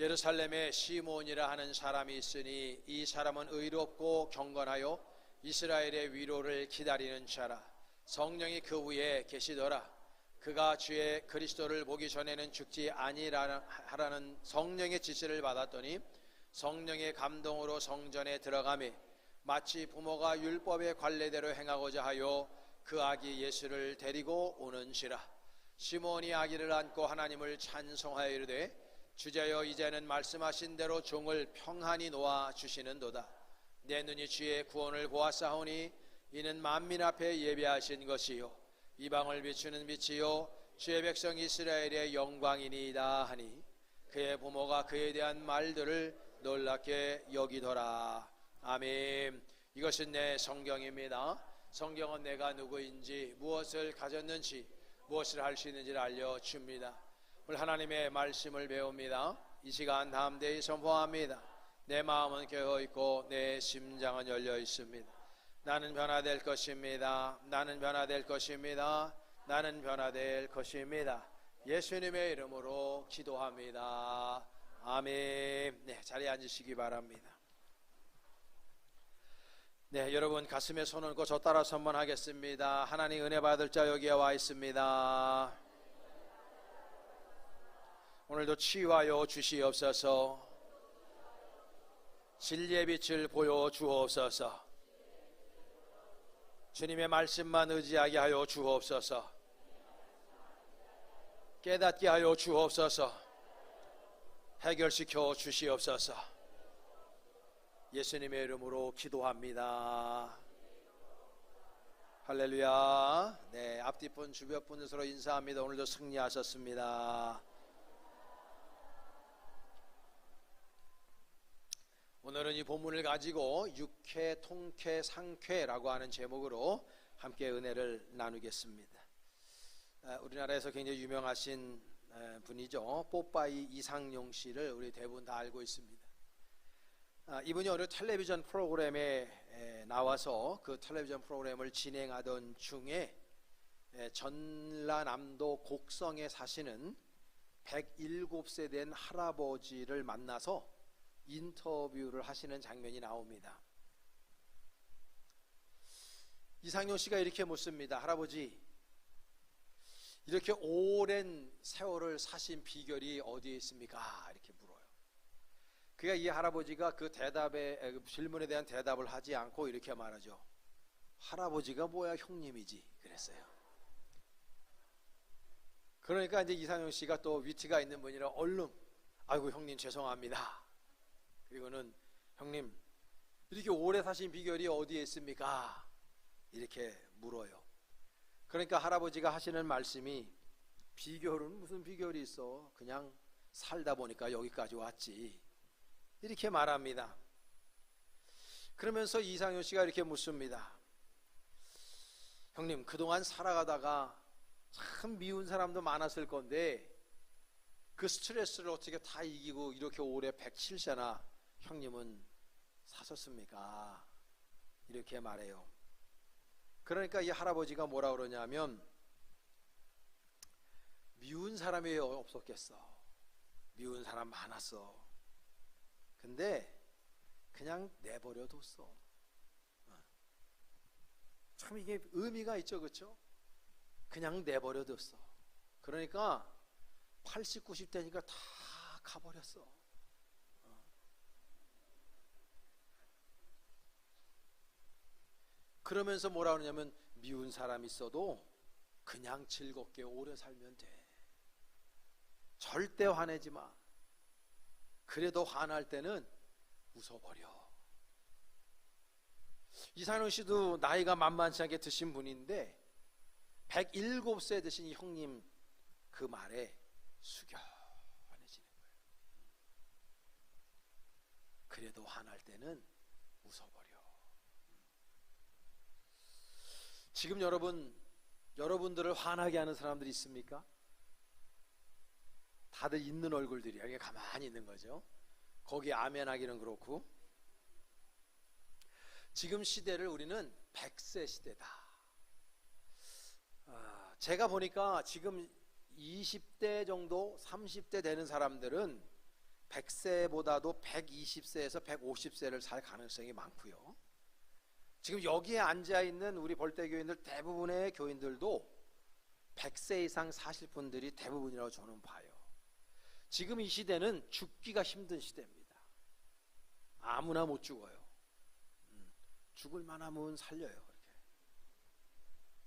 예루살렘에 시몬이라 하는 사람이 있으니 이 사람은 의롭고 경건하여 이스라엘의 위로를 기다리는 자라. 성령이 그 위에 계시더라. 그가 주의 그리스도를 보기 전에는 죽지 아니하라는 성령의 지시를 받았더니 성령의 감동으로 성전에 들어가매 마치 부모가 율법의 관례대로 행하고자 하여 그 아기 예수를 데리고 오는지라. 시몬이 아기를 안고 하나님을 찬송하여 이르되 주제여 이제는 말씀하신 대로 종을 평안히 놓아 주시는도다. 내 눈이 주의 구원을 보았사오니 이는 만민 앞에 예비하신 것이요 이방을 비추는 빛이요 주의 백성 이스라엘의 영광이니이다 하니 그의 부모가 그에 대한 말들을 놀랍게 여기더라. 아멘. 이것은 내 성경입니다. 성경은 내가 누구인지 무엇을 가졌는지 무엇을 할 수 있는지를 알려줍니다. 오늘 하나님의 말씀을 배웁니다. 이 시간 담대히 선포합니다. 내 마음은 깨어있고 내 심장은 열려 있습니다. 나는 변화될 것입니다. 나는 변화될 것입니다. 나는 변화될 것입니다. 예수님의 이름으로 기도합니다. 아멘. 네, 자리에 앉으시기 바랍니다. 네, 여러분 가슴에 손 얹고 저 따라 선언하겠습니다. 하나님 은혜 받을 자 여기에 와 있습니다. 오늘도 치유하여 주시옵소서. 진리의 빛을 보여 주옵소서. 주님의 말씀만 의지하게 하여 주옵소서. 깨닫게 하여 주옵소서. 해결시켜 주시옵소서. 예수님의 이름으로 기도합니다. 할렐루야. 네, 앞뒤분 주변분들 서로 인사합니다. 오늘도 승리하셨습니다. 오늘은 이 본문을 가지고 육회, 통쾌, 상쾌라고 하는 제목으로 함께 은혜를 나누겠습니다. 우리나라에서 굉장히 유명하신 분이죠. 뽀빠이 이상용 씨를 우리 대부분 다 알고 있습니다. 이분이 어느 텔레비전 프로그램에 나와서 그 텔레비전 프로그램을 진행하던 중에 전라남도 곡성에 사시는 107세 된 할아버지를 만나서 인터뷰를 하시는 장면이 나옵니다. 이상용 씨가 이렇게 묻습니다. 할아버지, 이렇게 오랜 세월을 사신 비결이 어디에 있습니까? 이렇게 물어요. 그러니까 이 할아버지가 그 질문에 대한 대답을 하지 않고 이렇게 말하죠. 할아버지가 뭐야, 형님이지. 그랬어요. 그러니까 이제 이상용 씨가 또 위트가 있는 분이라 얼른, 아이고 형님 죄송합니다. 그리고는 형님 이렇게 오래 사신 비결이 어디에 있습니까? 이렇게 물어요. 그러니까 할아버지가 하시는 말씀이 비결은 무슨 비결이 있어? 그냥 살다 보니까 여기까지 왔지. 이렇게 말합니다. 그러면서 이상효 씨가 이렇게 묻습니다. 형님 그동안 살아가다가 참 미운 사람도 많았을 건데 그 스트레스를 어떻게 다 이기고 이렇게 오래 107세나 형님은 사셨습니까? 이렇게 말해요. 그러니까 이 할아버지가 뭐라 그러냐면 미운 사람이 없었겠어. 미운 사람 많았어. 근데 그냥 내버려뒀어. 참 이게 의미가 있죠, 그렇죠? 그냥 내버려뒀어. 그러니까 80, 90대니까 다 가버렸어. 그러면서 뭐라 그러냐면 미운 사람 있어도 그냥 즐겁게 오래 살면 돼. 절대 화내지 마. 그래도 화날 때는 웃어버려. 이상용 씨도 나이가 만만치 않게 드신 분인데 107세 드신 이 형님 그 말에 숙연해지는 거예요. 그래도 화날 때는 웃어버려. 지금 여러분들을 화나게 하는 사람들이 있습니까? 다들 있는 얼굴들이야. 이게 가만히 있는 거죠. 거기에 아멘하기는 그렇고. 지금 시대를 우리는 100세 시대다. 제가 보니까 지금 20대 정도 30대 되는 사람들은 100세보다도 120세에서 150세를 살 가능성이 많고요. 지금 여기에 앉아있는 우리 벌떼교인들 대부분의 교인들도 100세 이상 사실 분들이 대부분이라고 저는 봐요. 지금 이 시대는 죽기가 힘든 시대입니다. 아무나 못 죽어요. 죽을 만하면 살려요. 그렇게.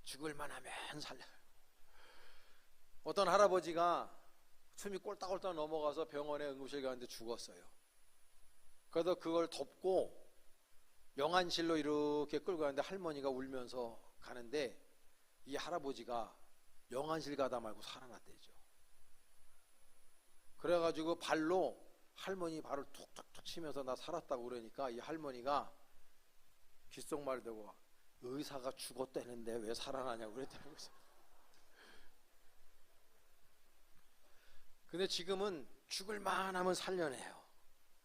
죽을 만하면 살려요. 어떤 할아버지가 숨이 꼴딱꼴딱 넘어가서 병원에 응급실 가는데 죽었어요. 그래서 그걸 덮고 영안실로 이렇게 끌고 가는데 할머니가 울면서 가는데 이 할아버지가 영안실 가다 말고 살아났대죠. 그래가지고 발로 할머니 발을 툭툭툭 치면서 나 살았다고 그러니까 이 할머니가 귓속말 대고 의사가 죽었다는데 왜 살아나냐고 그랬다는 거죠. 근데 지금은 죽을 만하면 살려내요.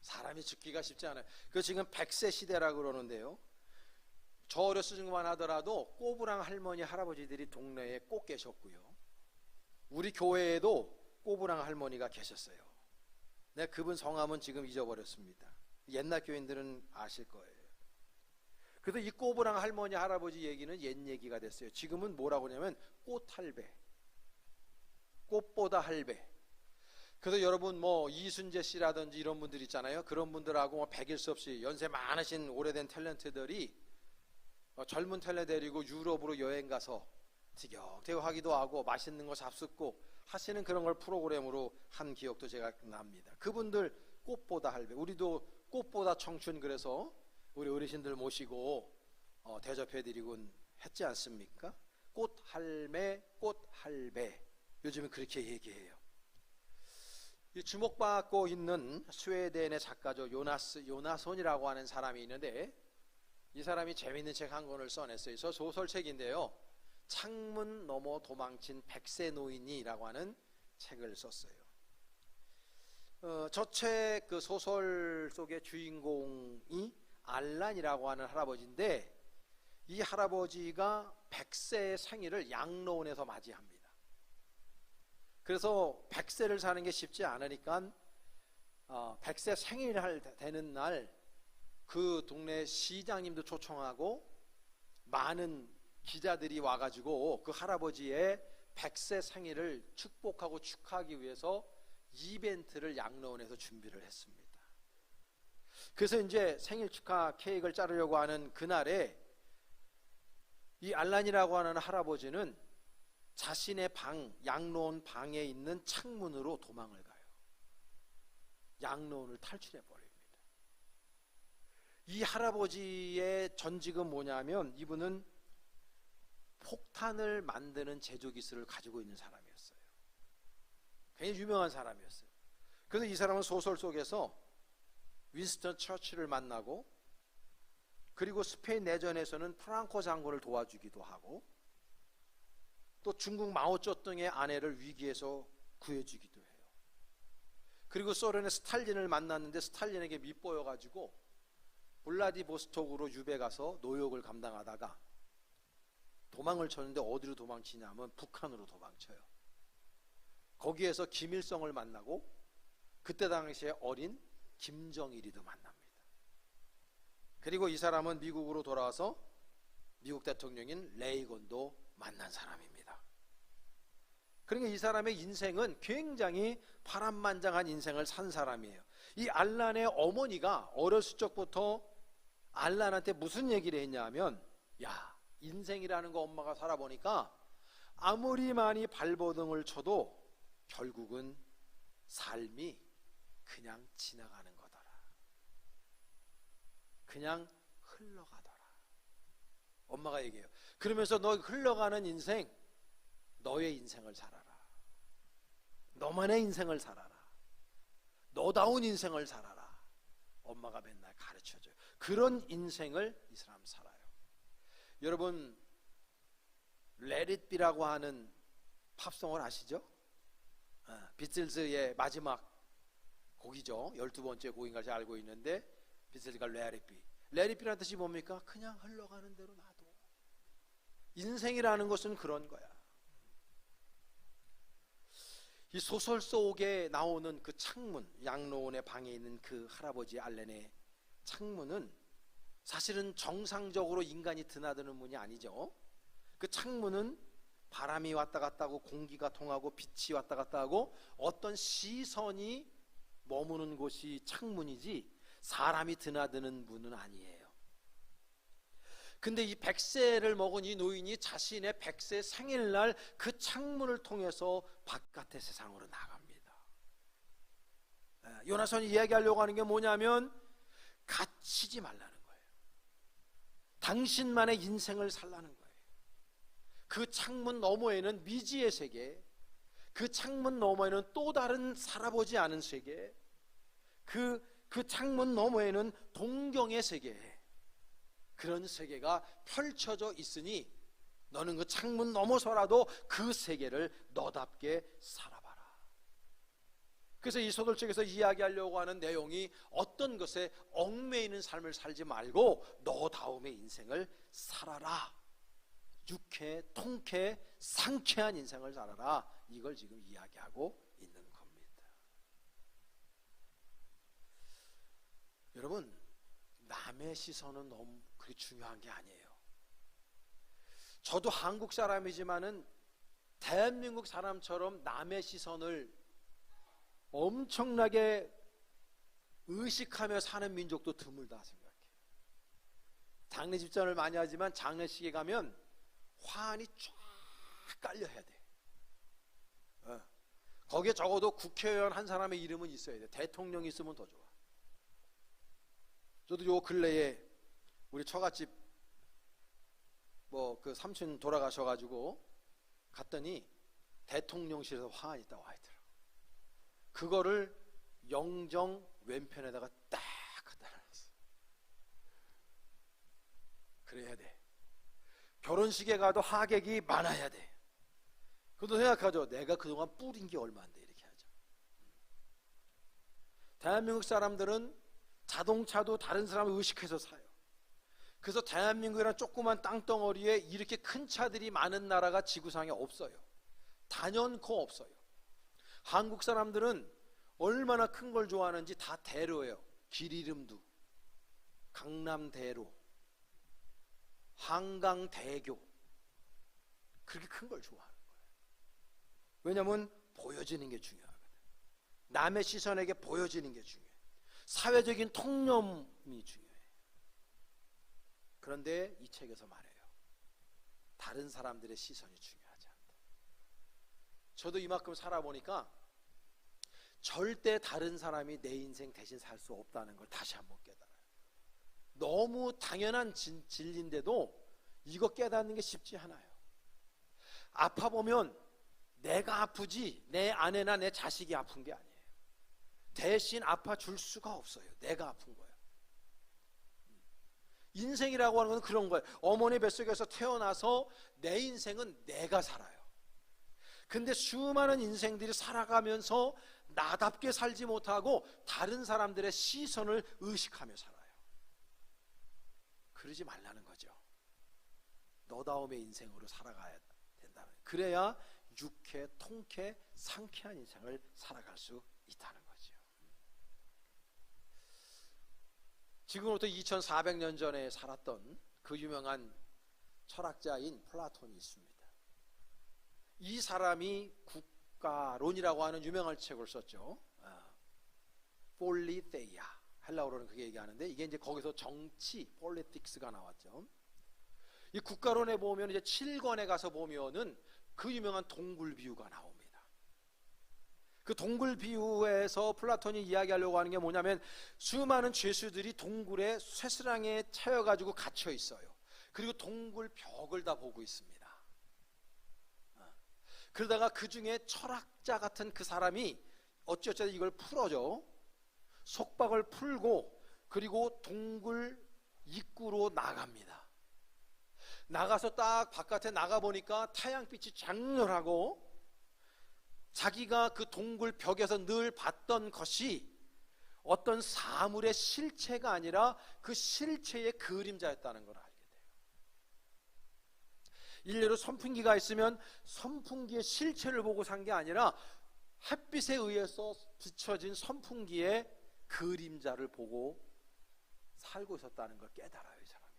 사람이 죽기가 쉽지 않아요. 그 지금 100세 시대라고 그러는데요. 저 어렸을 적만 하더라도 꼬부랑 할머니 할아버지들이 동네에 꼭 계셨고요. 우리 교회에도 꼬부랑 할머니가 계셨어요. 내가 그분 성함은 지금 잊어버렸습니다. 옛날 교인들은 아실 거예요. 그래서 이 꼬부랑 할머니 할아버지 얘기는 옛 얘기가 됐어요. 지금은 뭐라고 하냐면 꽃할배, 꽃보다 할배. 그래서 여러분 뭐 이순재 씨라든지 이런 분들 있잖아요. 그런 분들하고 뭐 100일 수 없이 연세 많으신 오래된 탤런트들이 젊은 탤런트 데리고 유럽으로 여행 가서 티격태격하기도 하고 맛있는 거 잡숫고 하시는 그런 걸 프로그램으로 한 기억도 제가 납니다. 그분들 꽃보다 할배. 우리도 꽃보다 청춘 그래서 우리 어르신들 모시고 대접해드리곤 했지 않습니까? 꽃할매, 꽃할배. 요즘은 그렇게 얘기해요. 이 주목받고 있는 스웨덴의 작가죠. 요나손이라고 하는 사람이 있는데 이 사람이 재미있는 책 한 권을 써냈어요. 저 소설책인데요. 창문 너머 도망친 100세 노인이라고 하는 책을 썼어요. 저 책 그 소설 속의 주인공이 알란이라고 하는 할아버지인데 이 할아버지가 100세의 생일을 양로원에서 맞이합니다. 그래서 100세를 사는 게 쉽지 않으니까 100세 생일 되는 날 그 동네 시장님도 초청하고 많은 기자들이 와가지고 그 할아버지의 100세 생일을 축복하고 축하하기 위해서 이벤트를 양로원에서 준비를 했습니다. 그래서 이제 생일 축하 케이크를 자르려고 하는 그날에 이 알란이라고 하는 할아버지는 자신의 방, 양로원 방에 있는 창문으로 도망을 가요. 양로원을 탈출해 버립니다. 이 할아버지의 전직은 뭐냐면 이분은 폭탄을 만드는 제조 기술을 가지고 있는 사람이었어요. 굉장히 유명한 사람이었어요. 그래서 이 사람은 소설 속에서 윈스턴 처칠을 만나고 그리고 스페인 내전에서는 프랑코 장군을 도와주기도 하고 또 중국 마오쩌둥의 아내를 위기에서 구해주기도 해요. 그리고 소련의 스탈린을 만났는데 스탈린에게 밉보여가지고 블라디보스톡으로 유배 가서 노역을 감당하다가 도망을 쳤는데 어디로 도망치냐면 북한으로 도망쳐요. 거기에서 김일성을 만나고 그때 당시에 어린 김정일이도 만납니다. 그리고 이 사람은 미국으로 돌아와서 미국 대통령인 레이건도 만난 사람입니다. 그러니까 이 사람의 인생은 굉장히 파란만장한 인생을 산 사람이에요. 이 알란의 어머니가 어렸을 적부터 알란한테 무슨 얘기를 했냐면 야, 인생이라는 거 엄마가 살아보니까 아무리 많이 발버둥을 쳐도 결국은 삶이 그냥 지나가는 거더라. 그냥 흘러가더라. 엄마가 얘기해요. 그러면서 너 흘러가는 인생, 너의 인생을 살아라. 너만의 인생을 살아라. 너다운 인생을 살아라. 엄마가 맨날 가르쳐줘요. 그런 인생을 이 사람 살아요. 여러분 Let It Be라고 하는 팝송을 아시죠? 비틀즈의 마지막 곡이죠. 12번째 곡인가 잘 알고 있는데 비틀즈가 Let It Be. Let It Be라는 뜻이 뭡니까? 그냥 흘러가는 대로 놔둬. 인생이라는 것은 그런 거야. 이 소설 속에 나오는 그 창문, 양로원의 방에 있는 그 할아버지 알렌의 창문은 사실은 정상적으로 인간이 드나드는 문이 아니죠. 그 창문은 바람이 왔다 갔다 하고 공기가 통하고 빛이 왔다 갔다 하고 어떤 시선이 머무는 곳이 창문이지 사람이 드나드는 문은 아니에요. 근데 이 100세를 먹은 이 노인이 자신의 100세 생일날 그 창문을 통해서 바깥의 세상으로 나갑니다. 요나선이 이야기하려고 하는 게 뭐냐면 갇히지 말라는 거예요. 당신만의 인생을 살라는 거예요. 그 창문 너머에는 미지의 세계, 그 창문 너머에는 또 다른 살아보지 않은 세계, 그 창문 너머에는 동경의 세계, 그런 세계가 펼쳐져 있으니 너는 그 창문 넘어서라도 그 세계를 너답게 살아봐라. 그래서 이 소설책에서 이야기하려고 하는 내용이 어떤 것에 얽매이는 삶을 살지 말고 너다움의 인생을 살아라. 유쾌, 통쾌, 상쾌한 인생을 살아라. 이걸 지금 이야기하고 있는 겁니다. 여러분, 남의 시선은 너무 그렇게 중요한 게 아니에요. 저도 한국 사람이지만은 대한민국 사람처럼 남의 시선을 엄청나게 의식하며 사는 민족도 드물다 생각해요. 장례 집전을 많이 하지만 장례식에 가면 화환이 쫙 깔려야 돼. 거기에 적어도 국회의원 한 사람의 이름은 있어야 돼. 대통령이 있으면 더 좋아. 저도 요 근래에 우리 처갓집 그 삼촌 돌아가셔가지고 갔더니 대통령실에서 화환이 딱 와 있더라고. 그거를 영정 왼편에다가 딱 갖다 놨어. 그래야 돼. 결혼식에 가도 하객이 많아야 돼. 그것도 생각하죠. 내가 그동안 뿌린 게 얼마인데 이렇게 하죠. 대한민국 사람들은 자동차도 다른 사람을 의식해서 사요. 그래서 대한민국이라는 조그만 땅덩어리에 이렇게 큰 차들이 많은 나라가 지구상에 없어요. 단연코 없어요. 한국 사람들은 얼마나 큰 걸 좋아하는지 다 대로예요. 길 이름도 강남대로, 한강대교, 그렇게 큰 걸 좋아하는 거예요. 왜냐하면 보여지는 게 중요하거든. 남의 시선에게 보여지는 게 중요해요. 사회적인 통념이 중요해요. 그런데 이 책에서 말해요. 다른 사람들의 시선이 중요하지 않다. 저도 이만큼 살아보니까 절대 다른 사람이 내 인생 대신 살 수 없다는 걸 다시 한번 깨달아요. 너무 당연한 진리인데도 이거 깨닫는 게 쉽지 않아요. 아파보면 내가 아프지 내 아내나 내 자식이 아픈 게 아니에요. 대신 아파줄 수가 없어요. 내가 아픈 거예요. 인생이라고 하는 건 그런 거예요. 어머니 뱃속에서 태어나서 내 인생은 내가 살아요. 근데 수많은 인생들이 살아가면서 나답게 살지 못하고 다른 사람들의 시선을 의식하며 살아요. 그러지 말라는 거죠. 너다움의 인생으로 살아가야 된다는. 그래야 유쾌, 통쾌, 상쾌한 인생을 살아갈 수 있다는 거죠. 지금으로부터 2400년 전에 살았던 그 유명한 철학자인 플라톤이 있습니다. 이 사람이 국가론이라고 하는 유명한 책을 썼죠. 폴리테이아, 헬라어로는 그게 얘기하는데 이게 이제 거기서 정치, 폴리틱스가 나왔죠. 이 국가론에 보면 이제 7권에 가서 보면은 그 유명한 동굴 비유가 나옵니다. 그 동굴 비유에서 플라톤이 이야기하려고 하는 게 뭐냐면 수많은 죄수들이 동굴에 쇠스랑에 차여가지고 갇혀 있어요. 그리고 동굴 벽을 다 보고 있습니다. 그러다가 그 중에 철학자 같은 그 사람이 어찌어찌 이걸 풀어줘. 속박을 풀고 그리고 동굴 입구로 나갑니다. 나가서 딱 바깥에 나가보니까 태양빛이 장렬하고 자기가 그 동굴 벽에서 늘 봤던 것이 어떤 사물의 실체가 아니라 그 실체의 그림자였다는 걸 알게 돼요. 일례로 선풍기가 있으면 선풍기의 실체를 보고 산 게 아니라 햇빛에 의해서 비춰진 선풍기의 그림자를 보고 살고 있었다는 걸 깨달아요, 이 사람이.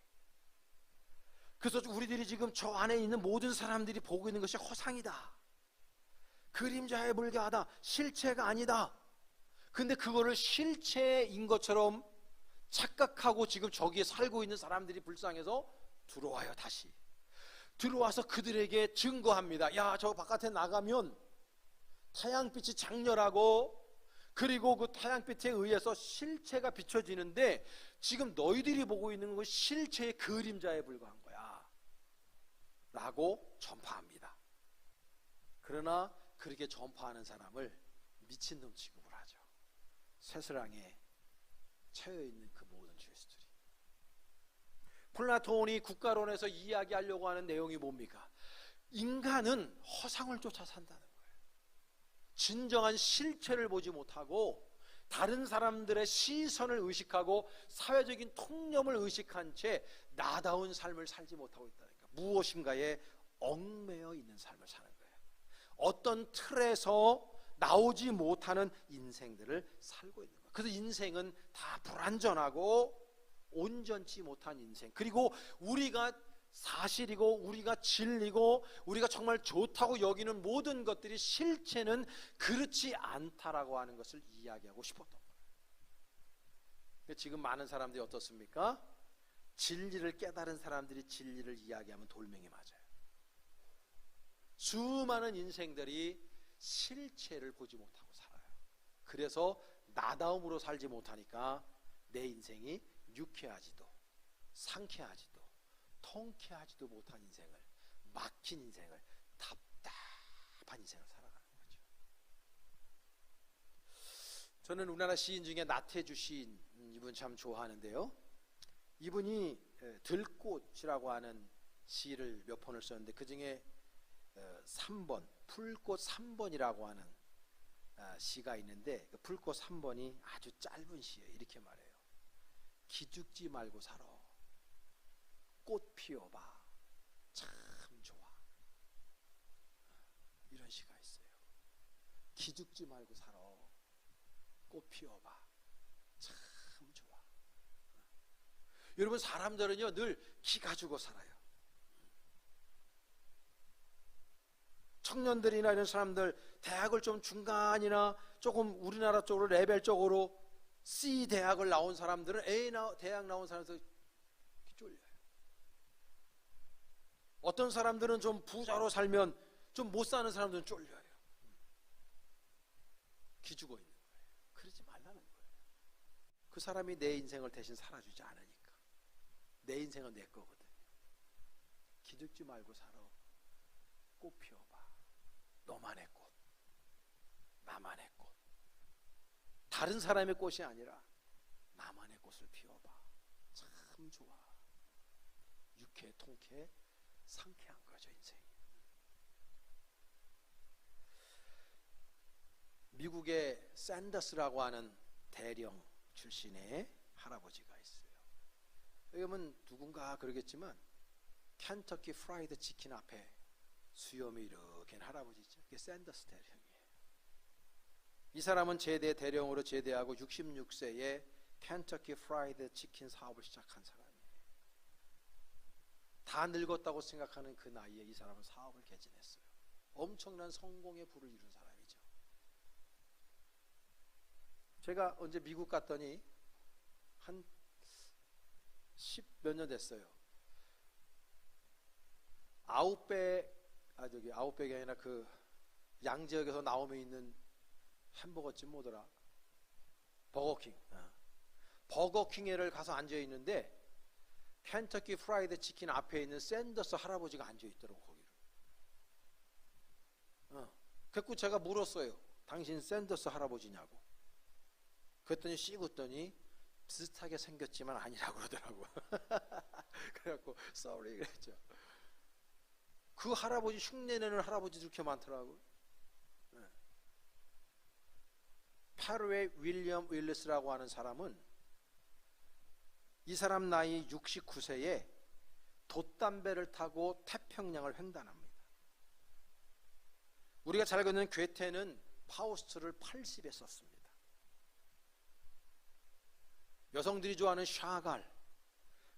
그래서 우리들이 지금 저 안에 있는 모든 사람들이 보고 있는 것이 허상이다, 그림자에 불과하다, 실체가 아니다. 근데 그거를 실체인 것처럼 착각하고 지금 저기에 살고 있는 사람들이 불쌍해서 들어와요. 다시 들어와서 그들에게 증거합니다. 야, 저 바깥에 나가면 태양빛이 장렬하고, 그리고 그 태양빛에 의해서 실체가 비춰지는데 지금 너희들이 보고 있는 건 실체의 그림자에 불과한 거야 라고 전파합니다. 그러나 그렇게 전파하는 사람을 미친놈 취급을 하죠. 쇠사랑에 채여있는 그 모든 죄수들이. 플라톤이 국가론에서 이야기하려고 하는 내용이 뭡니까? 인간은 허상을 쫓아 산다는 거예요. 진정한 실체를 보지 못하고 다른 사람들의 시선을 의식하고 사회적인 통념을 의식한 채 나다운 삶을 살지 못하고 있다니까. 무엇인가에 얽매여 있는 삶을 사는 거예요. 어떤 틀에서 나오지 못하는 인생들을 살고 있는 거예요. 그래서 인생은 다 불완전하고 온전치 못한 인생, 그리고 우리가 사실이고 우리가 진리고 우리가 정말 좋다고 여기는 모든 것들이 실체는 그렇지 않다라고 하는 것을 이야기하고 싶었던 거예요. 지금 많은 사람들이 어떻습니까? 진리를 깨달은 사람들이 진리를 이야기하면 돌멩이 맞아요. 수많은 인생들이 실체를 보지 못하고 살아요. 그래서 나다움으로 살지 못하니까 내 인생이 유쾌하지도 상쾌하지도 통쾌하지도 못한 인생을, 막힌 인생을, 답답한 인생을 살아가는 거죠. 저는 우리나라 시인 중에 나태주 시인, 이분 참 좋아하는데요. 이분이 들꽃이라고 하는 시를 몇 편을 썼는데 그 중에 3번, 풀꽃 3번이라고 하는 시가 있는데 그 풀꽃 3번이 아주 짧은 시예요. 이렇게 말해요. 기죽지 말고 살아. 꽃 피워봐. 참 좋아. 이런 시가 있어요. 기죽지 말고 살아. 꽃 피워봐. 참 좋아. 여러분, 사람들은요 늘 기가 죽어 살아요. 청년들이나 이런 사람들, 대학을 좀 중간이나 조금 우리나라 쪽으로 레벨적으로 C 대학을 나온 사람들은 A 대학 나온 사람들 쫄려요. 어떤 사람들은 좀 부자로 살면 좀 못 사는 사람들은 쫄려요. 기죽어 있는 거예요. 그러지 말라는 거예요. 그 사람이 내 인생을 대신 살아주지 않으니까. 내 인생은 내 거거든요. 기죽지 말고 살아. 꽃 피워봐. 너만의 꽃, 나만의 꽃. 다른 사람의 꽃이 아니라 나만의 꽃을 피워봐. 참 좋아. 유쾌, 통쾌, 상쾌한 거죠, 인생이. 미국의 샌더스라고 하는 대령 출신의 할아버지가 있어요. 여러분 누군가 그러겠지만 켄터키 프라이드 치킨 앞에 수염이 이렇게 할아버지죠. 그게 샌더스 대령이에요. 이 사람은 제대 대령으로 제대하고 66세에 켄터키 프라이드 치킨 사업을 시작한 사람이에요. 다 늙었다고 생각하는 그 나이에 이 사람은 사업을 개진했어요. 엄청난 성공의 부를 이룬 사람이죠. 제가 언제 미국 갔더니 한 10 몇 년 됐어요. 아웃백이 아니라 그 양지역에서 나오면 있는 햄버거집 뭐더라? 버거킹. 버거킹에를 가서 앉아 있는데 켄터키 프라이드 치킨 앞에 있는 샌더스 할아버지가 앉아 있더라고, 거기를. 그래서 제가 물었어요. 당신 샌더스 할아버지냐고. 그랬더니 씩 웃더니 비슷하게 생겼지만 아니라고 그러더라고. 그래갖고 sorry 그랬죠. 그 할아버지 흉내내는 할아버지들 이렇게 많더라고요. 파르웨 윌리엄 윌리스라고 하는 사람은 이 사람 나이 69세에 돛담배를 타고 태평양을 횡단합니다. 우리가 잘 걷는 괴테는 파우스트를 80에 썼습니다. 여성들이 좋아하는 샤갈,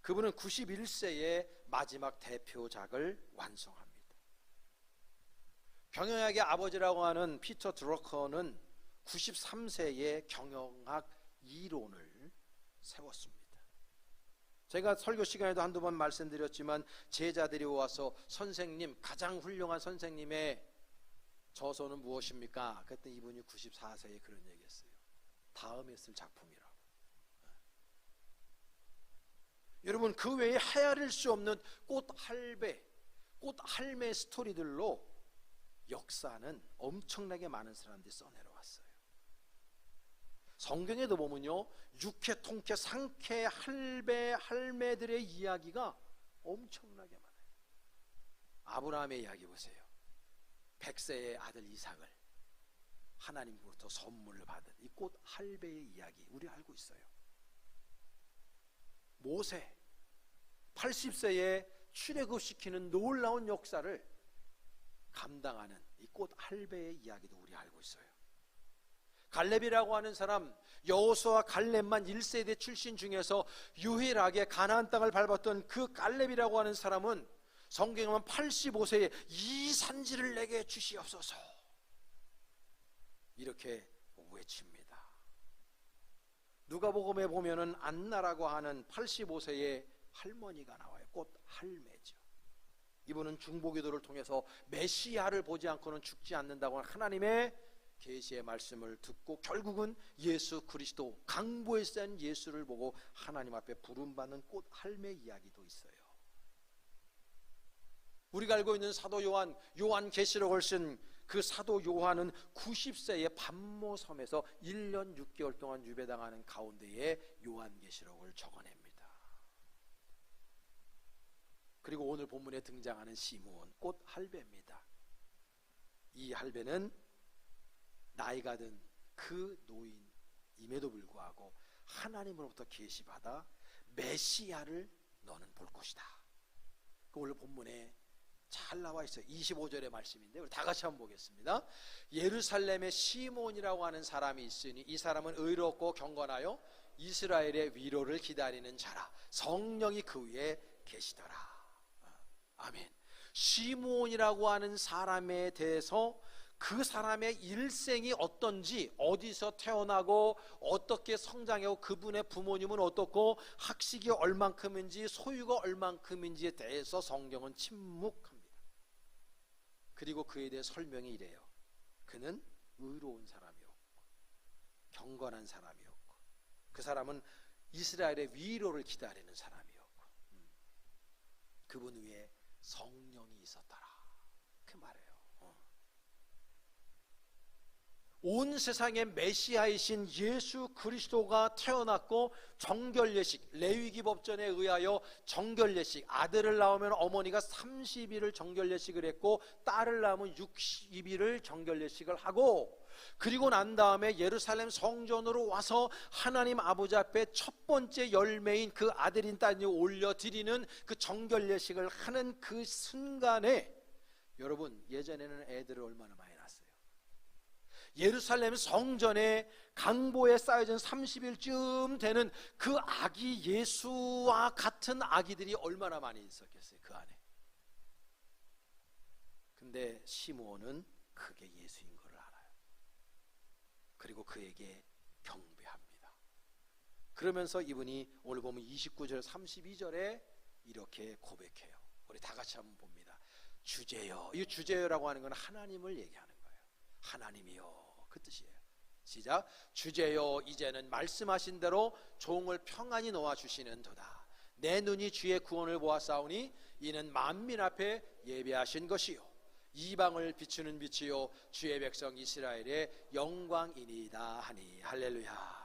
그분은 91세에 마지막 대표작을 완성합니다. 경영학의 아버지라고 하는 피터 드러커는 93세에 경영학 이론을 세웠습니다. 제가 설교 시간에도 한두 번 말씀드렸지만 제자들이 와서 선생님, 가장 훌륭한 선생님의 저서는 무엇입니까? 그때 이분이 94세에 그런 얘기했어요. 다음에 쓸 작품이라고. 여러분, 그 외에 헤아릴 수 없는 꽃할배, 꽃할매 스토리들로 역사는 엄청나게 많은 사람들이 써내려왔어요. 성경에도 보면요, 육회, 통회, 상회, 할배, 할매들의 이야기가 엄청나게 많아요. 아브라함의 이야기 보세요. 100세의 아들 이삭을 하나님으로부터 선물을 받은 이 꽃할배의 이야기 우리 알고 있어요. 모세 80세에 출애굽시키는 놀라운 역사를 감당하는 이 꽃할배의 이야기도 우리 알고 있어요. 갈렙이라고 하는 사람, 여호수아 갈렙만 1세대 출신 중에서 유일하게 가나안 땅을 밟았던 그 갈렙이라고 하는 사람은 성경에 보면 85세에 이 산지를 내게 주시옵소서 이렇게 외칩니다. 누가복음에 보면은 안나라고 하는 85세의 할머니가 나와요. 꽃할매죠. 이분은 중보기도를 통해서 메시아를 보지 않고는 죽지 않는다고 하는 하나님의 계시의 말씀을 듣고 결국은 예수 그리스도, 강보에 쌓인 예수를 보고 하나님 앞에 부름받는 꽃할매 이야기도 있어요. 우리가 알고 있는 사도 요한계시록을 쓴 그 사도 요한은 90세의 반모섬에서 1년 6개월 동안 유배당하는 가운데에 요한계시록을 적어냅니다. 그리고 오늘 본문에 등장하는 시므온, 꽃할배입니다. 이 할배는 나이가 든 그 노인임에도 불구하고 하나님으로부터 계시받아 메시아를 너는 볼 것이다. 그 오늘 본문에 잘 나와 있어요. 25절의 말씀인데 우리 다 같이 한번 보겠습니다. 예루살렘에 시몬이라고 하는 사람이 있으니 이 사람은 의롭고 경건하여 이스라엘의 위로를 기다리는 자라. 성령이 그 위에 계시더라. 아멘. 시몬이라고 하는 사람에 대해서 그 사람의 일생이 어떤지, 어디서 태어나고 어떻게 성장하고 그분의 부모님은 어떻고 학식이 얼만큼인지 소유가 얼만큼인지에 대해서 성경은 침묵합니다. 그리고 그에 대해 설명이 이래요. 그는 의로운 사람이었고 경건한 사람이었고 그 사람은 이스라엘의 위로를 기다리는 사람이었고 그분 위에 성령이 있었더라. 그 말이에요. 온 세상의 메시아이신 예수 그리스도가 태어났고 정결례식, 레위기 법전에 의하여 정결례식, 아들을 낳으면 어머니가 30일을 정결례식을 했고 딸을 낳으면 60일을 정결례식을 하고 그리고 난 다음에 예루살렘 성전으로 와서 하나님 아버지 앞에 첫 번째 열매인 그 아들인 딸이 올려드리는 그 정결례식을 하는 그 순간에 여러분 예전에는 애들을 얼마나 많이 낳았어요. 예루살렘 성전에 강보에 쌓여진 30일쯤 되는 그 아기 예수와 같은 아기들이 얼마나 많이 있었겠어요. 그 안에. 근데 시므온은 그게 예수인 걸 알아요. 그리고 그에게 경배합니다. 그러면서 이분이 오늘 보면 29절 32절에 이렇게 고백해요. 우리 다 같이 한번 봅니다. 주제여. 이 주제여라고 하는 건 하나님을 얘기하는 거예요. 하나님이여, 그 뜻이에요. 시작. 주제여, 이제는 말씀하신 대로 종을 평안히 놓아주시는도다. 내 눈이 주의 구원을 보았사오니 이는 만민 앞에 예배하신 것이요 이방을 비추는 빛이요 주의 백성 이스라엘의 영광이니이다 하니. 할렐루야.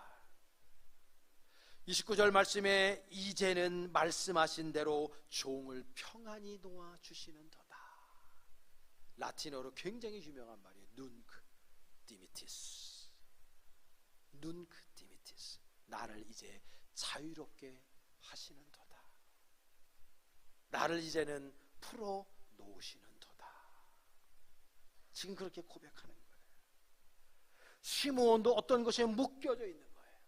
29절 말씀에 이제는 말씀하신 대로 종을 평안히 놓아주시는도다. 라틴어로 굉장히 유명한 말이에요. 눈크 디미티스. 눈크 디미티스. 나를 이제 자유롭게 하시는도다. 나를 이제는 풀어 놓으시는도다. 지금 그렇게 고백하는 거예요. 시므온도 어떤 것에 묶여져 있는 거예요.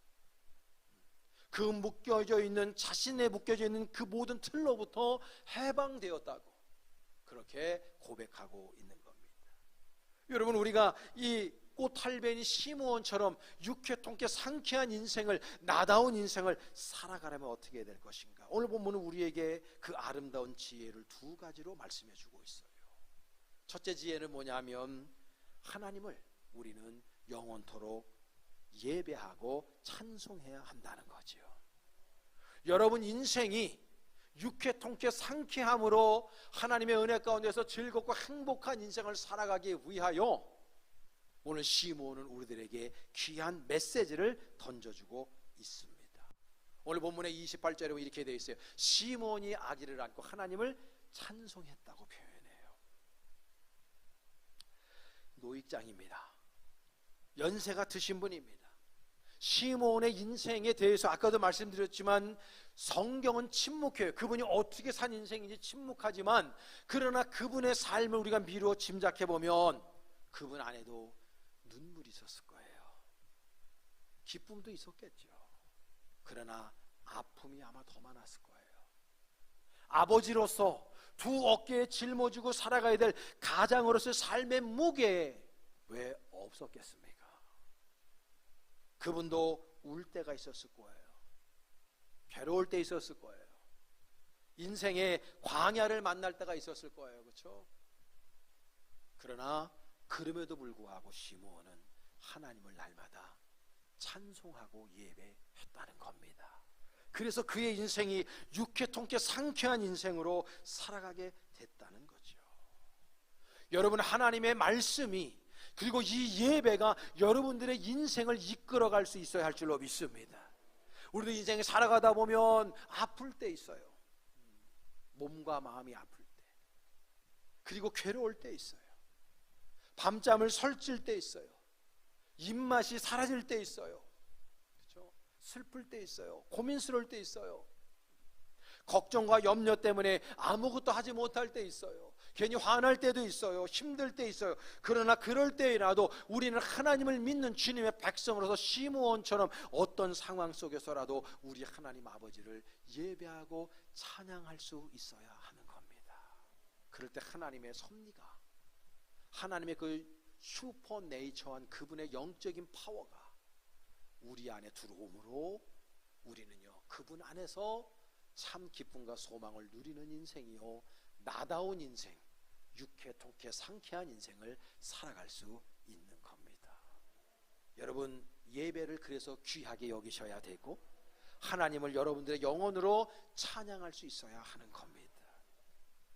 그 묶여져 있는, 자신의 묶여져 있는 그 모든 틀로부터 해방되었다고 그렇게 고백하고 있는 겁니다. 여러분, 우리가 이 꽃탈배니 시므온처럼 유쾌통쾌 상쾌한 인생을, 나다운 인생을 살아가려면 어떻게 해야 될 것인가? 오늘 본문은 우리에게 그 아름다운 지혜를 두 가지로 말씀해 주고 있어요. 첫째 지혜는 뭐냐면, 하나님을 우리는 영원토록 예배하고 찬송해야 한다는 거죠. 여러분, 인생이 유쾌통쾌 상쾌함으로 하나님의 은혜 가운데서 즐겁고 행복한 인생을 살아가기 위하여 오늘 시므온은 우리들에게 귀한 메시지를 던져주고 있습니다. 오늘 본문의 28절에 이렇게 되어 있어요. 시므온이 아기를 안고 하나님을 찬송했다고 표현해요. 노익장입니다. 연세가 드신 분입니다. 시므온의 인생에 대해서 아까도 말씀드렸지만 성경은 침묵해요. 그분이 어떻게 산 인생인지 침묵하지만, 그러나 그분의 삶을 우리가 미루어 짐작해 보면 그분 안에도 눈물이 있었을 거예요. 기쁨도 있었겠죠. 그러나 아픔이 아마 더 많았을 거예요. 아버지로서 두 어깨에 짊어지고 살아가야 될 가장으로서의 삶의 무게에 왜 없었겠습니까? 그분도 울 때가 있었을 거예요. 괴로울 때 있었을 거예요. 인생의 광야를 만날 때가 있었을 거예요. 그렇죠? 그러나 그럼에도 불구하고 시므온은 하나님을 날마다 찬송하고 예배했다는 겁니다. 그래서 그의 인생이 유쾌통쾌 상쾌한 인생으로 살아가게 됐다는 거죠. 여러분, 하나님의 말씀이, 그리고 이 예배가 여러분들의 인생을 이끌어갈 수 있어야 할 줄로 믿습니다. 우리도 인생에 살아가다 보면 아플 때 있어요. 몸과 마음이 아플 때, 그리고 괴로울 때 있어요. 밤잠을 설칠 때 있어요. 입맛이 사라질 때 있어요. 그렇죠? 슬플 때 있어요. 고민스러울 때 있어요. 걱정과 염려 때문에 아무것도 하지 못할 때 있어요. 괜히 화날 때도 있어요. 힘들 때 있어요. 그러나 그럴 때라도 우리는 하나님을 믿는 주님의 백성으로서 시므온처럼 어떤 상황 속에서라도 우리 하나님 아버지를 예배하고 찬양할 수 있어야 하는 겁니다. 그럴 때 하나님의 섭리가, 하나님의 그 슈퍼 네이처한 그분의 영적인 파워가 우리 안에 들어오므로 우리는요, 그분 안에서 참 기쁨과 소망을 누리는 인생이요, 나다운 인생, 유쾌통쾌 상쾌한 인생을 살아갈 수 있는 겁니다. 여러분, 예배를 그래서 귀하게 여기셔야 되고 하나님을 여러분들의 영혼으로 찬양할 수 있어야 하는 겁니다.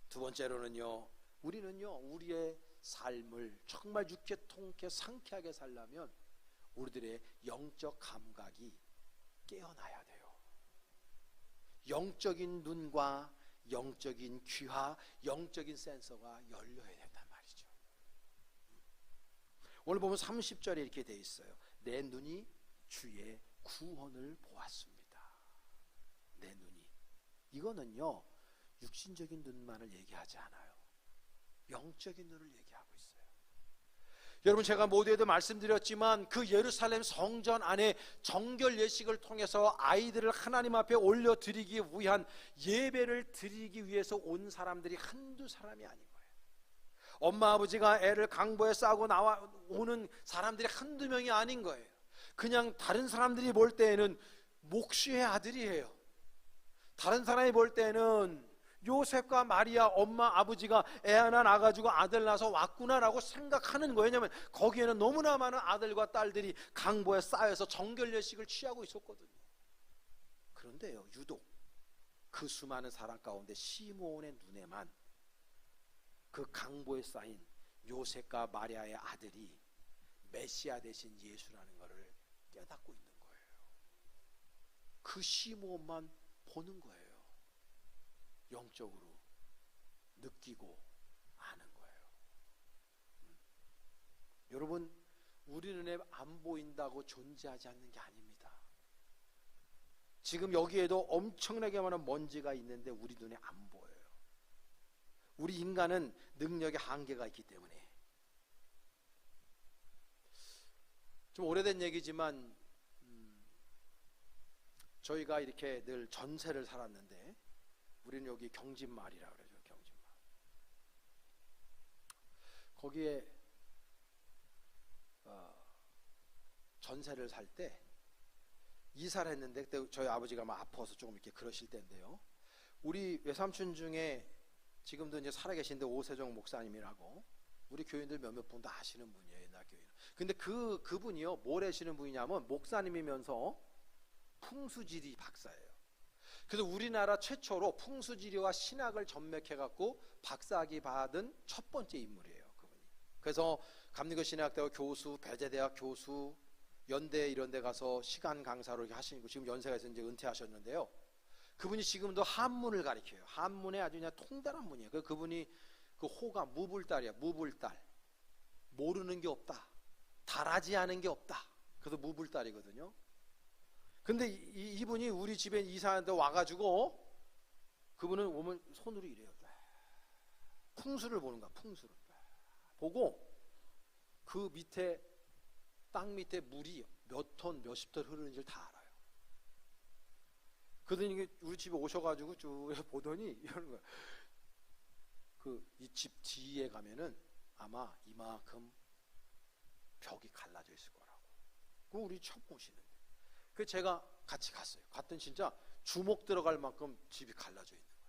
두 번째로는요, 우리는요, 우리의 삶을 정말 유쾌통쾌 상쾌하게 살려면 우리들의 영적 감각이 깨어나야 돼요. 영적인 눈과 영적인 귀와 영적인 센서가 열려야 된단 말이죠. 오늘 보면 30절에 이렇게 되어 있어요. 내 눈이 주의 구원을 보았습니다. 내 눈이, 이거는요 육신적인 눈만을 얘기하지 않아요. 영적인 눈을 얘기하고 있어요. 여러분, 제가 모두에도 말씀드렸지만 그 예루살렘 성전 안에 정결 예식을 통해서 아이들을 하나님 앞에 올려드리기 위한, 예배를 드리기 위해서 온 사람들이 한두 사람이 아닌 거예요. 엄마 아버지가 애를 강보에 싸고 오는 사람들이 한두 명이 아닌 거예요. 그냥 다른 사람들이 볼 때에는 목시의 아들이에요. 다른 사람이 볼 때는 요셉과 마리아 엄마 아버지가 애 하나 낳아가지고 아들 낳아서 왔구나라고 생각하는 거예요. 왜냐하면 거기에는 너무나 많은 아들과 딸들이 강보에 쌓여서 정결례식을 취하고 있었거든요. 그런데요, 유독 그 수많은 사람 가운데 시므온의 눈에만 그 강보에 쌓인 요셉과 마리아의 아들이 메시아 되신 예수라는 것을 깨닫고 있는 거예요. 그 시므온만 보는 거예요. 영적으로 느끼고 아는 거예요. 여러분, 우리 눈에 안 보인다고 존재하지 않는 게 아닙니다. 지금 여기에도 엄청나게 많은 먼지가 있는데 우리 눈에 안 보여요. 우리 인간은 능력의 한계가 있기 때문에 좀 오래된 얘기지만 저희가 이렇게 늘 전세를 살았는데 우리는 여기 경진마을이라고 그러죠. 경진마을. 거기에 전세를 살 때 이사를 했는데 그때 저희 아버지가 막 아파서 조금 이렇게 그러실 때인데요. 우리 외삼촌 중에 지금도 이제 살아계신데 오세종 목사님이라고 우리 교인들 몇몇 분도 아시는 분이에요. 옛날 교인. 근데 그분이요 뭘 하시는 분이냐면 목사님이면서 풍수지리 박사예요. 그래서 우리나라 최초로 풍수지리와 신학을 접맥해갖고 박사학위 받은 첫 번째 인물이에요. 그분이. 그래서 감리교 신학대학 교수, 배재대학 교수, 연대 이런 데 가서 시간 강사로 이렇게 하시고 지금 연세가 있어서 이제 은퇴하셨는데요. 그분이 지금도 한문을 가르쳐요. 한문에 아주 그냥 통달한 분이에요. 그분이 그 호가 무불달이야. 무불달. 모르는 게 없다. 달하지 않은 게 없다. 그래서 무불달이거든요. 근데 이분이 우리 집에 이사하는데 와가지고 그분은 오면 손으로 이래요. 풍수를 보는 거야. 풍수를 보고 그 밑에 땅 밑에 물이 몇 톤 몇십 톤 흐르는지를 다 알아요. 그러더니 우리 집에 오셔가지고 쭉 보더니 이러는 거야. 이 집 뒤에 가면은 아마 이만큼 벽이 갈라져 있을 거라고. 그 우리 처음 오시는데. 그 제가 같이 갔어요. 갔더니 진짜 주먹 들어갈 만큼 집이 갈라져 있는 거예요.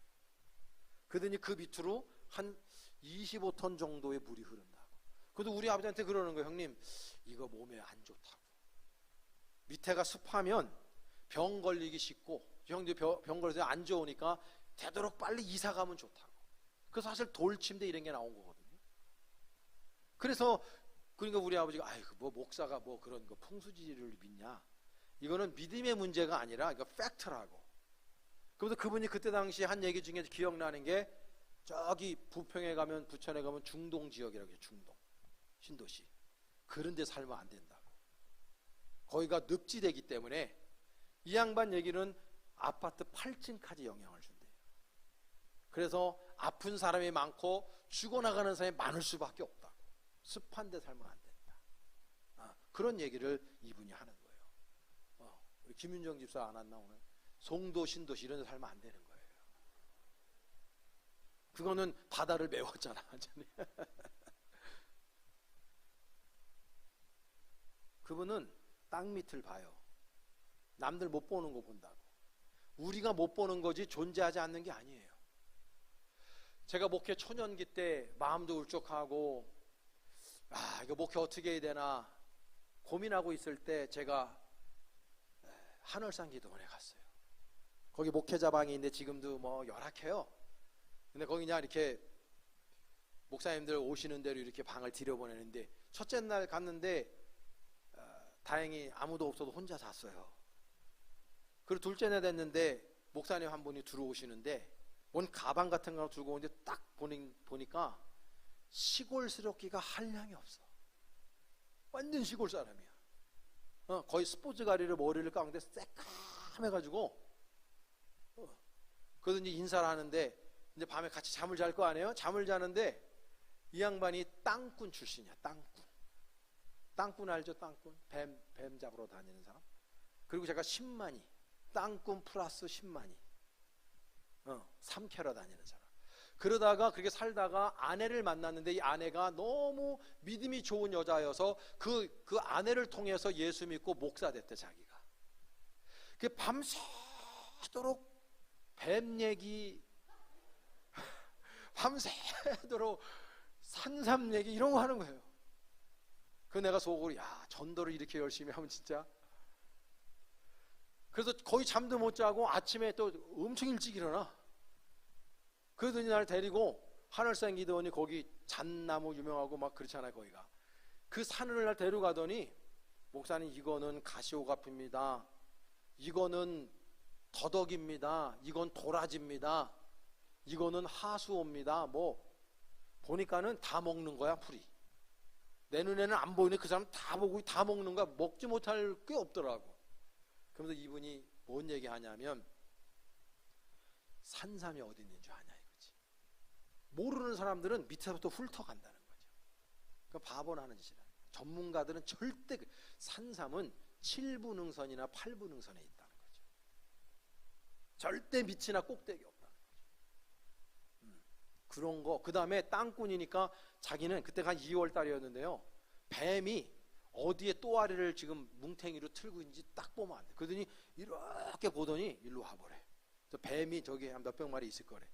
그러더니 그 밑으로 한 25톤 정도의 물이 흐른다고. 그래도 우리 아버지한테 그러는 거예요. 형님, 이거 몸에 안 좋다고. 밑에가 습하면 병 걸리기 쉽고, 형들 병 걸려서 안 좋으니까 되도록 빨리 이사 가면 좋다고. 그래서 사실 돌침대 이런 게 나온 거거든요. 그래서 그러니까 우리 아버지가 아이고 뭐 목사가 뭐 그런 거 풍수지리를 믿냐? 이거는 믿음의 문제가 아니라 이거 팩트라고. 그래서 그분이 그때 당시 한 얘기 중에 기억나는 게 저기 부평에 가면 부천에 가면 중동 지역이라고 해요. 중동 신도시 그런 데 살면 안 된다고. 거기가 늪지대이기 때문에 이 양반 얘기는 아파트 8층까지 영향을 준대요. 그래서 아픈 사람이 많고 죽어나가는 사람이 많을 수밖에 없다고. 습한 데 살면 안 된다. 그런 얘기를 이분이 하는 거예요. 우리 김윤정 집사 안 왔나 오늘? 송도 신도시 이런 데 살면 안 되는 거예요. 그거는 바다를 메웠잖아 완전히. 그분은 땅 밑을 봐요. 남들 못 보는 거 본다고. 우리가 못 보는 거지 존재하지 않는 게 아니에요. 제가 목회 초년기 때 마음도 울적하고 이거 목회 어떻게 해야 되나 고민하고 있을 때 제가 한월산 기도원에 갔어요. 거기 목회자 방이 있는데 지금도 뭐 열악해요. 근데 거기 그냥 이렇게 목사님들 오시는 대로 이렇게 방을 들여보내는데 첫째 날 갔는데 다행히 아무도 없어도 혼자 잤어요. 그리고 둘째 날 됐는데 목사님 한 분이 들어오시는데 뭔 가방 같은 거 들고 오는데 딱 보니까 시골스럽기가 한량이 없어. 완전 시골 사람이야. 거의 스포츠 가리를 머리를 감는데 새까매가지고 그러더니 인사를 하는데 이제 밤에 같이 잠을 잘 거 아니에요? 잠을 자는데 이 양반이 땅꾼 출신이야. 땅꾼 알죠? 땅꾼 뱀 잡으러 다니는 사람. 그리고 제가 10만이 땅꾼 플러스 10만이 삼캐러 다니는 사람. 그러다가 그렇게 살다가 아내를 만났는데 이 아내가 너무 믿음이 좋은 여자여서 그 아내를 통해서 예수 믿고 목사 됐대 자기가. 그 밤새도록 뱀 얘기 밤새도록 산삼 얘기 이런 거 하는 거예요. 그 내가 속으로 야 전도를 이렇게 열심히 하면 진짜. 그래서 거의 잠도 못 자고 아침에 또 엄청 일찍 일어나. 그러더니 날 데리고 한월산 기도원이 거기 잣나무 유명하고 막 그렇잖아요 거기가. 그 산을 날 데려가더니 목사님 이거는 가시오가피입니다. 이거는 더덕입니다. 이건 도라지입니다. 이거는 하수오입니다. 뭐 보니까는 다 먹는 거야 풀이. 내 눈에는 안 보이는데 그 사람 다 보고 다 먹는 거야. 먹지 못할 게 없더라고. 그러면서 이분이 뭔 얘기 하냐면 산삼이 어디 있는 줄 아냐 이거지. 모르는 사람들은 밑에서부터 훑어간다는 거죠. 그 바보나는 짓이라는 거죠. 전문가들은 절대 산삼은 7부 능선이나 8부 능선에 있다는 거죠. 절대 밑이나 꼭대기 없다는 거죠. 그런 거. 그 다음에 땅꾼이니까 자기는 그때가 한 2월 달이었는데요. 뱀이 어디에 또아리를 지금 뭉탱이로 틀고 있는지 딱 보면 안 돼. 그러더니 이렇게 보더니 일로 와보래. 뱀이 저기 한 몇백 마리 있을 거래.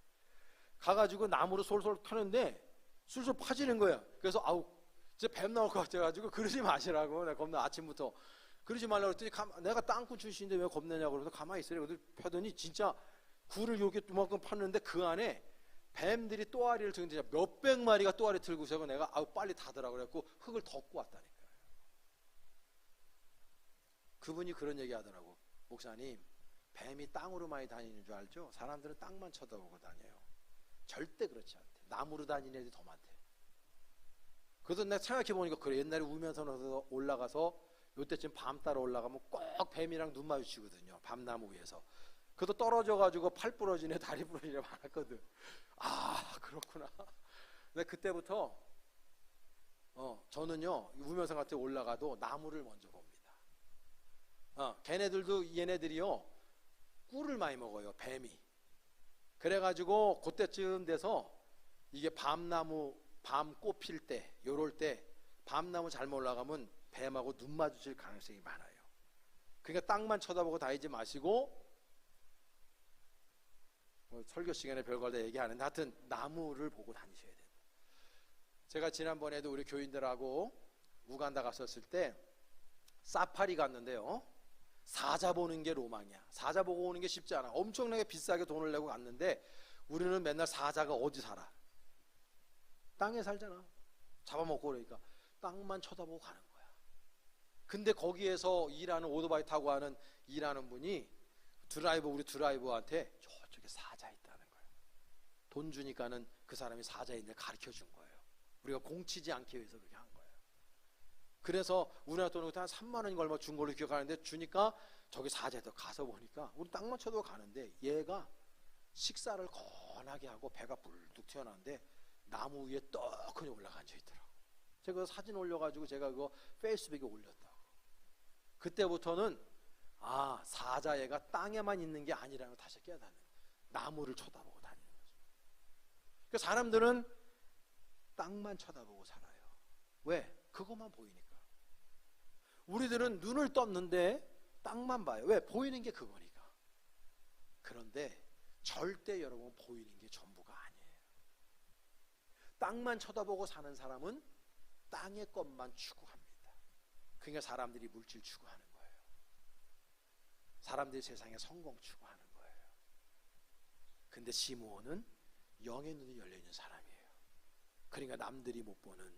가가지고 나무로 솔솔 타는데 술술 파지는 거야. 그래서 아우 이제 뱀 나올 것 같아가지고 그러지 마시라고 내가 겁나 아침부터 그러지 말라고 했더니 내가 땅꾼 출신인데 왜 겁내냐고 그래서 가만히 있으래. 그래서 펴더니 진짜 굴을 이렇게 두만큼 팠는데 그 안에 뱀들이 또아리를 들고 몇백 마리가 또아리 들고서 내가 아우 빨리 닫으라고 그랬고 흙을 덮고 왔다니까요. 그분이 그런 얘기 하더라고. 목사님, 뱀이 땅으로 많이 다니는 줄 알죠? 사람들은 땅만 쳐다보고 다녀요. 절대 그렇지 않대. 나무로 다니는 애들이 더 많대. 그래서 내가 생각해보니까 그래. 옛날에 우면선에서 올라가서 요때쯤 밤 따라 올라가면 꼭 뱀이랑 눈 마주치거든요. 밤나무 위에서. 그래도 떨어져가지고 팔 부러지네 다리 부러지네 많았거든. 아 그렇구나. 근데 그때부터 저는요 우면선 같은 데 올라가도 나무를 먼저 봅니다. 걔네들도 얘네들이요 꿀을 많이 먹어요. 뱀이. 그래가지고 그때쯤 돼서 이게 밤나무 밤 꽃 필 때 요럴 때 밤나무 잘못 올라가면 뱀하고 눈 마주칠 가능성이 많아요. 그러니까 땅만 쳐다보고 다니지 마시고 설교 시간에 별걸 다 얘기하는데 하여튼 나무를 보고 다니셔야 돼요. 제가 지난번에도 우리 교인들하고 우간다 갔었을 때 사파리 갔는데요. 사자 보는 게 로망이야. 사자 보고 오는 게 쉽지 않아. 엄청나게 비싸게 돈을 내고 갔는데 우리는 맨날 사자가 어디 살아? 땅에 살잖아. 잡아먹고 그러니까 땅만 쳐다보고 가는 거야. 근데 거기에서 일하는 오토바이 타고 하는 일하는 분이 우리 드라이버한테 저쪽에 사자 있다는 거예요. 돈 주니까는 그 사람이 사자 있는 데 가르쳐 준 거예요. 우리가 공치지 않기 위해서 그렇게 한 거예요. 그래서 우리나라 돈으로 한 3만 원인가 얼마 준 걸로 기억하는데 주니까 저기 사자에서 가서 보니까 우리 땅만 쳐도 가는데 얘가 식사를 건하게 하고 배가 불뚝 튀어나왔는데 나무 위에 떡하니 올라가 앉아 있더라고. 제가 사진 올려가지고 제가 그거 페이스북에 올렸다고. 그때부터는 사자애가 땅에만 있는 게 아니라는 걸 다시 깨닫는 나무를 쳐다보고 다니는 거죠. 그러니까 사람들은 땅만 쳐다보고 살아요. 왜? 그것만 보이니까. 우리들은 눈을 떴는데 땅만 봐요. 왜? 보이는 게 그거니까. 그런데 절대 여러분 보이는 게 전부가 아니에요. 땅만 쳐다보고 사는 사람은 땅의 것만 추구합니다. 그러니까 사람들이 물질 추구하는 거예요. 사람들이 세상에 성공 추구하는 거예요. 근데 시므온은 영의 눈이 열려있는 사람이에요. 그러니까 남들이 못 보는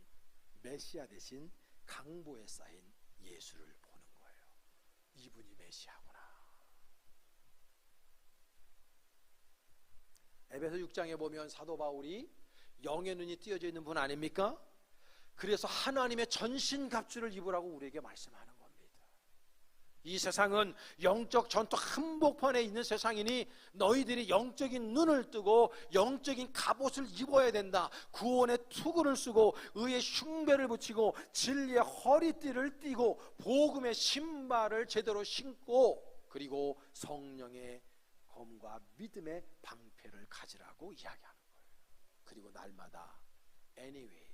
메시아 대신 강보에 쌓인 예수를 보는 거예요. 이분이 메시아구나. 에베소 6장에 보면 사도 바울이 영의 눈이 띄어져 있는 분 아닙니까? 그래서 하나님의 전신갑주를 입으라고 우리에게 말씀하는 겁니다. 이 세상은 영적 전투 한복판에 있는 세상이니 너희들이 영적인 눈을 뜨고 영적인 갑옷을 입어야 된다. 구원의 투구를 쓰고 의의 흉배를 붙이고 진리의 허리띠를 띠고 복음의 신발을 제대로 신고 그리고 성령의 검과 믿음의 방패를 가지라고 이야기하는 거예요. 그리고 날마다 anyway,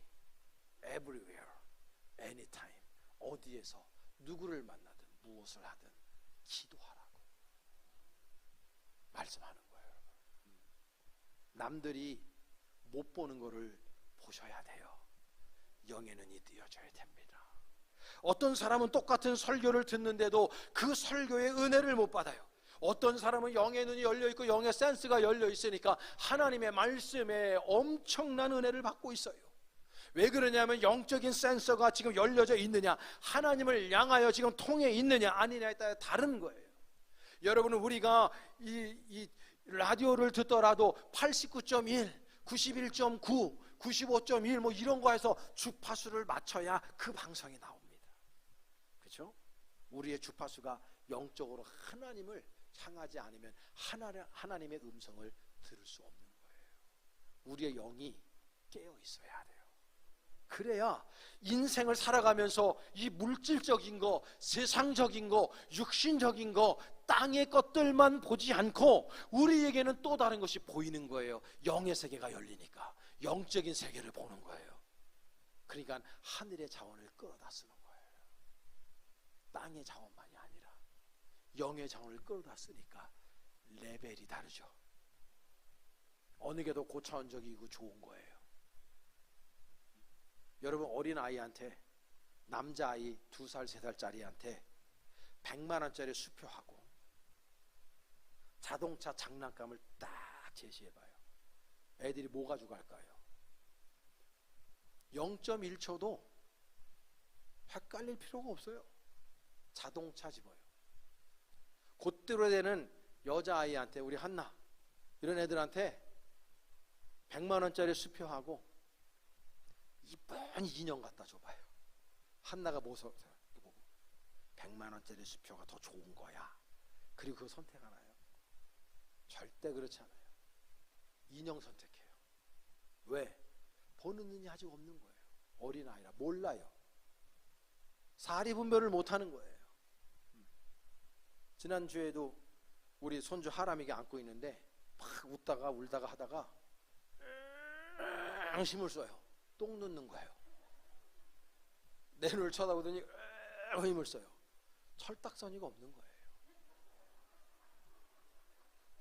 everywhere, anytime 어디에서 누구를 만나든 무엇을 하든 기도하라고 말씀하는 거예요. 남들이 못 보는 거를 보셔야 돼요. 영의 눈이 띄어져야 됩니다. 어떤 사람은 똑같은 설교를 듣는데도 그 설교의 은혜를 못 받아요. 어떤 사람은 영의 눈이 열려있고 영의 센스가 열려있으니까 하나님의 말씀에 엄청난 은혜를 받고 있어요. 왜 그러냐면 영적인 센서가 지금 열려져 있느냐, 하나님을 향하여 지금 통해 있느냐 아니냐에 따라 다른 거예요. 여러분은 우리가 이 라디오를 듣더라도 89.1, 91.9, 95.1 뭐 이런 거 해서 주파수를 맞춰야 그 방송이 나옵니다. 그렇죠? 우리의 주파수가 영적으로 하나님을 향하지 않으면 하나님의 음성을 들을 수 없는 거예요. 우리의 영이 깨어 있어야 돼요. 그래야 인생을 살아가면서 이 물질적인 거, 세상적인 거, 육신적인 거, 땅의 것들만 보지 않고 우리에게는 또 다른 것이 보이는 거예요. 영의 세계가 열리니까 영적인 세계를 보는 거예요. 그러니까 하늘의 자원을 끌어다 쓰는 거예요. 땅의 자원만이 아니라 영의 자원을 끌어다 쓰니까 레벨이 다르죠. 어느 게 더 고차원적이고 좋은 거예요. 여러분, 어린아이한테, 남자아이 2살 3살짜리한테 100만 원짜리 수표하고 자동차 장난감을 딱 제시해봐요. 애들이 뭐 가지고 갈까요? 0.1초도 헷갈릴 필요가 없어요. 자동차 집어요. 곧대로 되는 여자아이한테, 우리 한나 이런 애들한테 100만 원짜리 수표하고 이쁜 인형 갖다 줘봐요. 한나가 뭐 보고 100만 원짜리 수표가 더 좋은 거야. 그리고 그거 선택하나요? 절대 그렇지 않아요. 인형 선택해요. 왜? 보는 눈이 아직 없는 거예요. 어린아이라 몰라요. 사리분별을 못하는 거예요. 지난주에도 우리 손주 하람이가 안고 있는데 막 웃다가 울다가 하다가 힘을 써요. 똥 넣는 거예요. 내 눈을 쳐다보더니 힘을 써요. 철딱서니가 없는 거예요.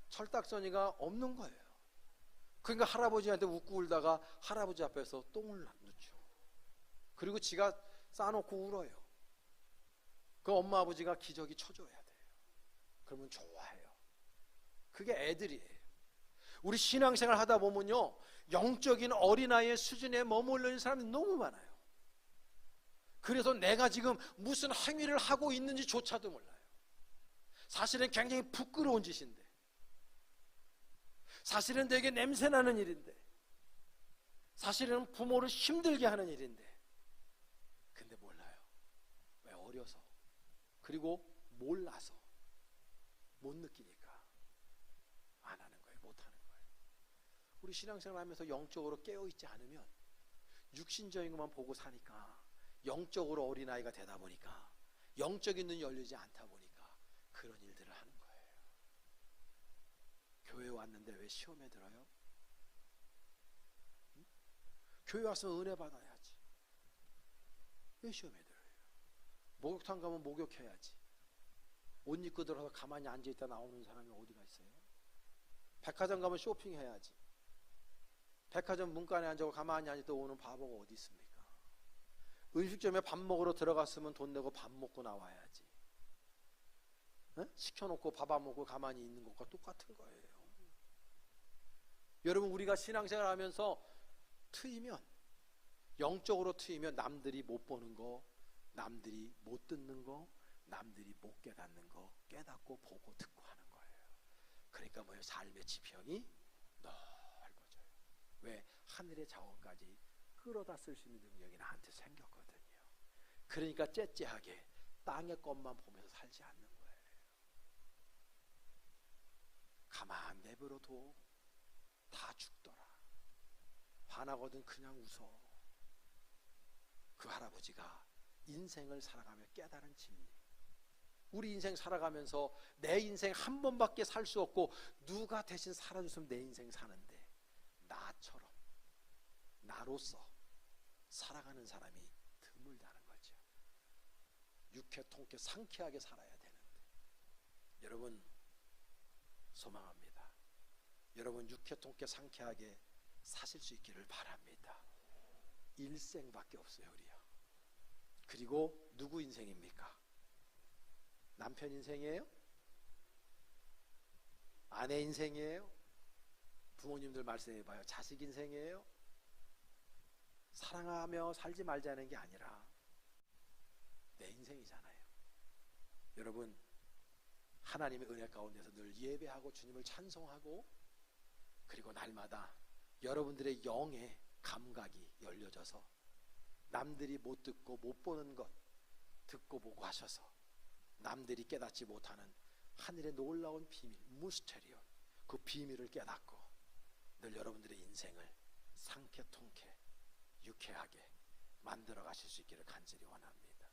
철딱서니가 없는 거예요. 그러니까 할아버지한테 웃고 울다가 할아버지 앞에서 똥을 넣죠. 그리고 지가 싸놓고 울어요. 그 엄마 아버지가 기저귀 쳐줘야 돼요. 그러면 좋아해요. 그게 애들이에요. 우리 신앙생활 하다 보면요, 영적인 어린아이의 수준에 머물러 있는 사람이 너무 많아요. 그래서 내가 지금 무슨 행위를 하고 있는지조차도 몰라요. 사실은 굉장히 부끄러운 짓인데, 사실은 되게 냄새나는 일인데, 사실은 부모를 힘들게 하는 일인데, 근데 몰라요. 왜? 어려서, 그리고 몰라서, 못 느끼니까 안 하는 거예요. 못 하는 거예요. 우리 신앙생활 하면서 영적으로 깨어있지 않으면 육신적인 것만 보고 사니까, 영적으로 어린아이가 되다 보니까, 영적인 눈이 열리지 않다 보니까 그런 일들을 하는 거예요. 교회 왔는데 왜 시험에 들어요? 응? 교회 왔으면 은혜 받아야지. 왜 시험에 들어요? 목욕탕 가면 목욕해야지. 옷 입고 들어서 가만히 앉아있다 나오는 사람이 어디가 있어요? 백화점 가면 쇼핑해야지. 백화점 문간에 앉아서 가만히 앉아있다 오는 바보가 어디 있습니까? 음식점에 밥 먹으러 들어갔으면 돈 내고 밥 먹고 나와야지. 네? 시켜놓고 밥 안 먹고 가만히 있는 것과 똑같은 거예요. 여러분, 우리가 신앙생활 하면서 트이면, 영적으로 트이면 남들이 못 보는 거, 남들이 못 듣는 거, 남들이 못 깨닫는 거 깨닫고 보고 듣고 하는 거예요. 그러니까 뭐예요? 삶의 지평이 넓어져요. 왜? 하늘의 자원까지 끌어다 쓸 수 있는 능력이 나한테 생겼거든요. 그러니까 째째하게 땅의 것만 보면서 살지 않는 거예요. 가만 내버려둬 다 죽더라. 화나거든 그냥 웃어. 그 할아버지가 인생을 살아가며 깨달은 진리. 우리 인생 살아가면서 내 인생 한 번밖에 살 수 없고 누가 대신 살아줬으면 내 인생 사는데, 나처럼 나로서 살아가는 사람이 드물다는 거죠. 육회 통쾌 상쾌하게 살아야 되는데, 여러분 소망합니다. 여러분 육회 통쾌 상쾌하게 사실 수 있기를 바랍니다. 일생밖에 없어요, 우리요. 그리고 누구 인생입니까? 남편 인생이에요? 아내 인생이에요? 부모님들 말씀해봐요. 자식 인생이에요? 사랑하며 살지 말자는 게 아니라 내 인생이잖아요. 여러분, 하나님의 은혜 가운데서 늘 예배하고 주님을 찬송하고, 그리고 날마다 여러분들의 영의 감각이 열려져서 남들이 못 듣고 못 보는 것 듣고 보고 하셔서 남들이 깨닫지 못하는 하늘의 놀라운 비밀, 무스테리온, 그 비밀을 깨닫고 늘 여러분들의 인생을 상쾌 통쾌 유쾌하게 만들어 가실 수 있기를 간절히 원합니다.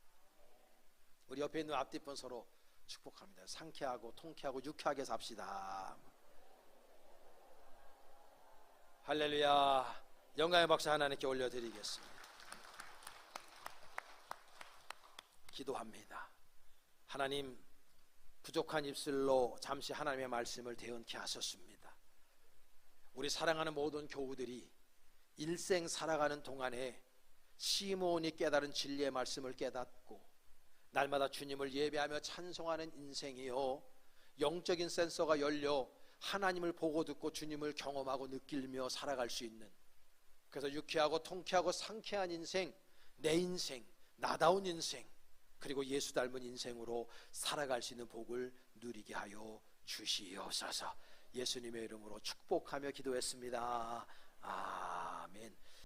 우리 옆에 있는 앞뒷분 서로 축복합니다. 상쾌하고 통쾌하고 유쾌하게 삽시다. 할렐루야. 영광의 박수 하나님께 올려드리겠습니다. 기도합니다. 하나님, 부족한 입술로 잠시 하나님의 말씀을 대언케 하셨습니다. 우리 사랑하는 모든 교우들이 일생 살아가는 동안에 시므온이 깨달은 진리의 말씀을 깨닫고 날마다 주님을 예배하며 찬송하는 인생이요, 영적인 센서가 열려 하나님을 보고 듣고 주님을 경험하고 느끼며 살아갈 수 있는, 그래서 유쾌하고 통쾌하고 상쾌한 인생, 내 인생, 나다운 인생, 그리고 예수 닮은 인생으로 살아갈 수 있는 복을 누리게 하여 주시옵소서. 예수님의 이름으로 축복하며 기도했습니다. 아멘.